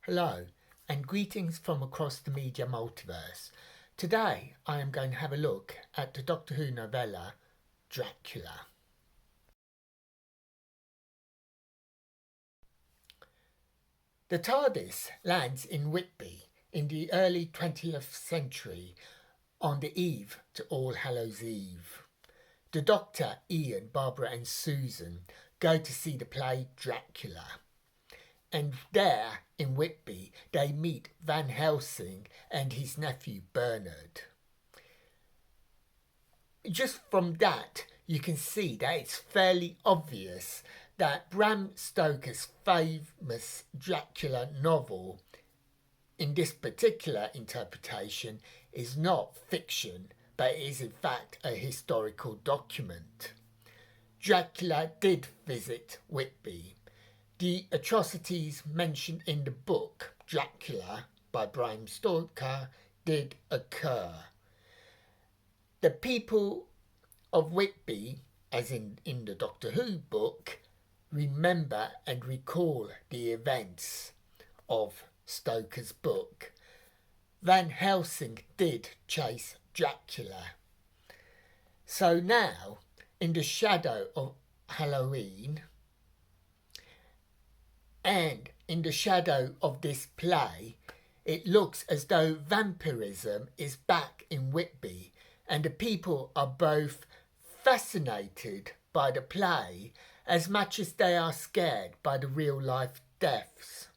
Hello, and greetings from across the Media Multiverse. Today I am going to have a look at the Doctor Who novella Dracula. The TARDIS lands in Whitby in the early 20th century on the eve to All Hallows Eve. The Doctor, Ian, Barbara and Susan go to see the play Dracula. And there, in Whitby, they meet Van Helsing and his nephew Bernard. Just from that, you can see that it's fairly obvious that Bram Stoker's famous Dracula novel, in this particular interpretation, is not fiction, but is in fact a historical document. Dracula did visit Whitby. The atrocities mentioned in the book Dracula by Bram Stoker did occur. The people of Whitby, as in the Doctor Who book, remember and recall the events of Stoker's book. Van Helsing did chase Dracula. So now, in the shadow of Halloween, and in the shadow of this play, it looks as though vampirism is back in Whitby, and the people are both fascinated by the play as much as they are scared by the real life deaths.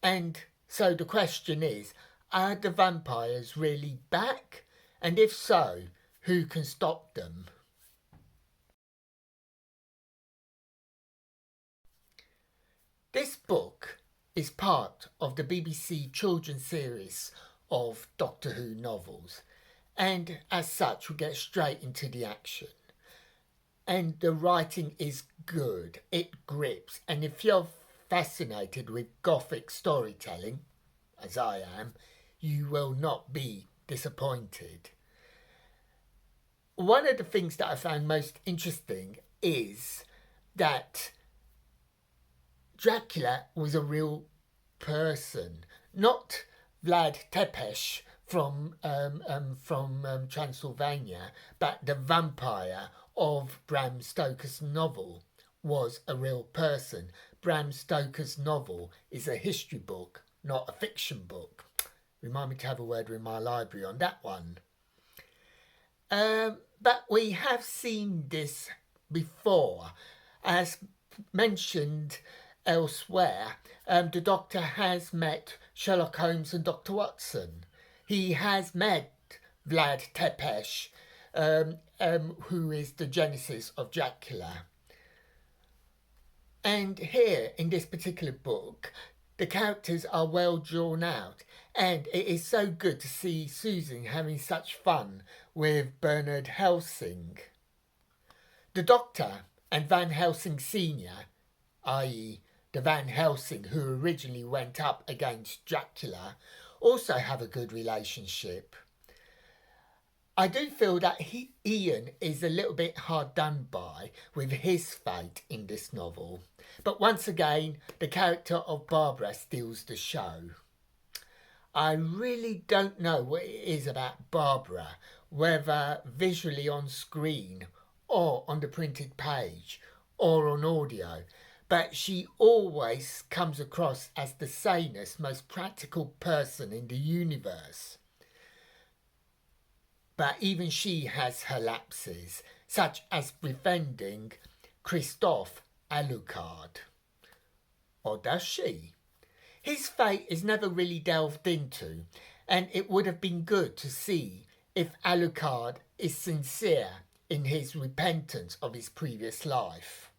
And so the question is, are the vampires really back? And if so, who can stop them? This book is part of the BBC children's series of Doctor Who novels, and as such we get straight into the action. And the writing is good, it grips, and if you're fascinated with gothic storytelling, as I am, you will not be disappointed. One of the things that I found most interesting is that Dracula was a real person, not Vlad Tepes from Transylvania, but the vampire of Bram Stoker's novel was a real person. Bram Stoker's novel is a history book, not a fiction book. Remind me to have a word with my library on that one. But we have seen this before. As mentioned elsewhere, the Doctor has met Sherlock Holmes and Dr. Watson. He has met Vlad Tepes, who is the genesis of Dracula. And here, in this particular book, the characters are well drawn out, and it is so good to see Susan having such fun with Bernard Helsing. The Doctor and Van Helsing Sr., i.e. the Van Helsing who originally went up against Dracula, also have a good relationship. I do feel that Ian is a little bit hard done by with his fate in this novel, but once again the character of Barbara steals the show. I really don't know what it is about Barbara, whether visually on screen or on the printed page or on audio, but she always comes across as the sanest, most practical person in the universe. But even she has her lapses, such as befriending Christophe Alucard. Or does she? His fate is never really delved into, and it would have been good to see if Alucard is sincere in his repentance of his previous life.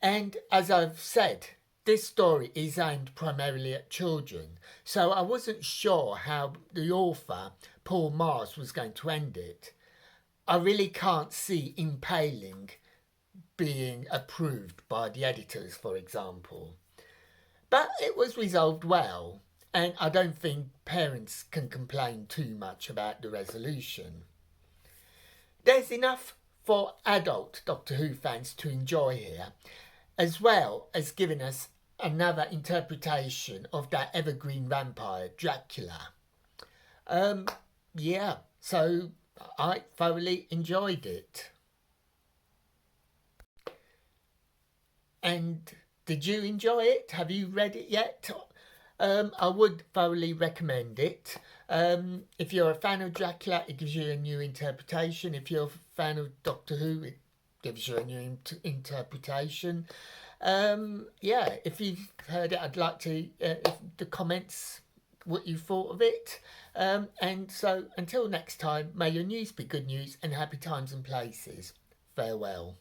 And as I've said, this story is aimed primarily at children, so I wasn't sure how the author, Paul Mars, was going to end it. I really can't see impaling being approved by the editors, for example. But it was resolved well, and I don't think parents can complain too much about the resolution. There's enough for adult Doctor Who fans to enjoy here, as well as giving us another interpretation of that evergreen vampire, Dracula. Yeah, so I thoroughly enjoyed it. And did you enjoy it? Have you read it yet? I would thoroughly recommend it. If you're a fan of Dracula, it gives you a new interpretation. If you're a fan of Doctor Who, it gives you a new interpretation. Yeah, if you've heard it, I'd like to the comments what you thought of it. And so until next time, may your news be good news and happy times and places. Farewell.